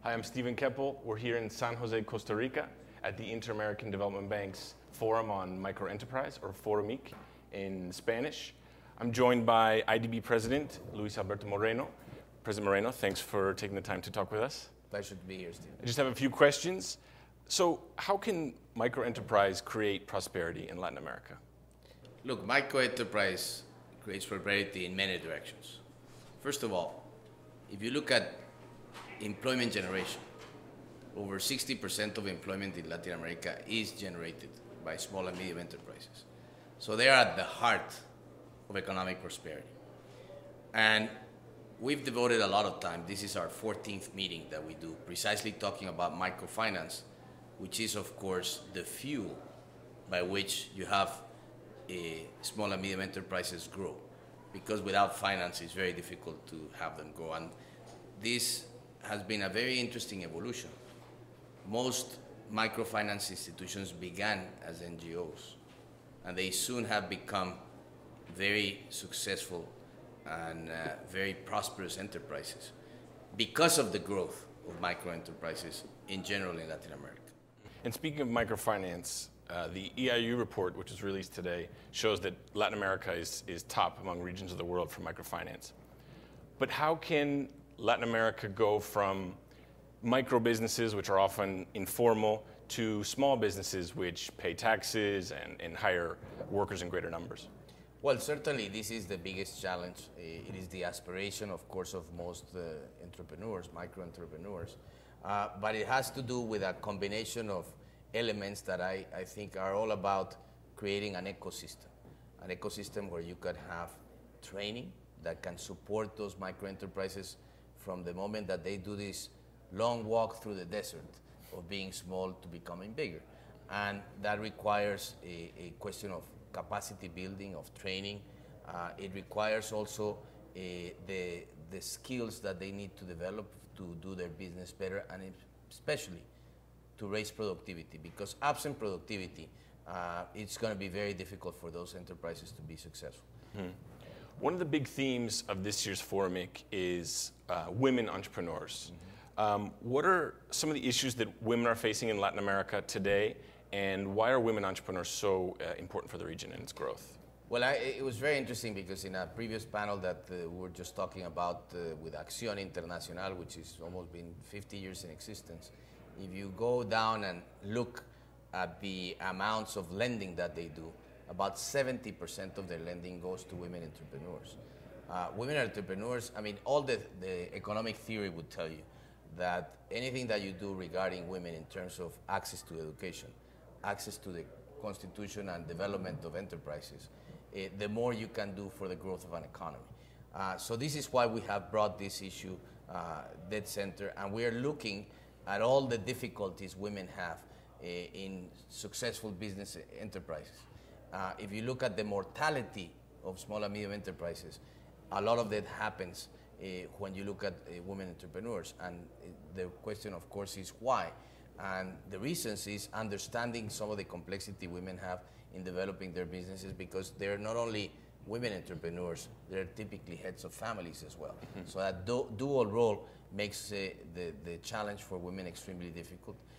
Hi, I'm Stephen Keppel. We're here in San Jose, Costa Rica at the Inter-American Development Bank's Forum on Microenterprise, or Forumic in Spanish. I'm joined by IDB President Luis Alberto Moreno. President Moreno, thanks for taking the time to talk with us. Pleasure to be here, Steve. I just have a few questions. So how can microenterprise create prosperity in Latin America? Look, microenterprise creates prosperity in many directions. First of all, if you look at employment generation, over 60% of employment in Latin America is generated by small and medium enterprises. So they are at the heart of economic prosperity. And we've devoted a lot of time. This is our 14th meeting that we do, precisely talking about microfinance, which is, of course, the fuel by which you have small and medium enterprises grow. Because without finance, it's very difficult to have them grow. And this has been a very interesting evolution. Most microfinance institutions began as NGOs, and they soon have become very successful and very prosperous enterprises because of the growth of microenterprises in general in Latin America. And speaking of microfinance, the EIU report, which was released today, shows that Latin America is top among regions of the world for microfinance. But how can Latin America go from micro businesses, which are often informal, to small businesses which pay taxes and hire workers in greater numbers? Well, certainly this is the biggest challenge. It is the aspiration, of course, of most entrepreneurs, micro-entrepreneurs. But it has to do with a combination of elements that I think are all about creating an ecosystem where you could have training that can support those micro-enterprises from the moment that they do this long walk through the desert of being small to becoming bigger. And that requires a question of capacity building, of training. It requires also the skills that they need to develop to do their business better, and especially to raise productivity, because absent productivity, it's going to be very difficult for those enterprises to be successful. Mm-hmm. One of the big themes of this year's Forumic is women entrepreneurs. Mm-hmm. What are some of the issues that women are facing in Latin America today, and why are women entrepreneurs so important for the region and its growth? Well, it was very interesting because in a previous panel that we were just talking about with Acción Internacional, which has almost been 50 years in existence, if you go down and look at the amounts of lending that they do, about 70% of their lending goes to women entrepreneurs. Women entrepreneurs, I mean, all the economic theory would tell you that anything that you do regarding women in terms of access to education, access to the constitution and development of enterprises, the more you can do for the growth of an economy. So this is why we have brought this issue dead center, and we are looking at all the difficulties women have in successful business enterprises. If you look at the mortality of small and medium enterprises, a lot of that happens when you look at women entrepreneurs. And the question, of course, is why? And the reasons is understanding some of the complexity women have in developing their businesses, because they're not only women entrepreneurs, they're typically heads of families as well. Mm-hmm. So that dual role makes the challenge for women extremely difficult.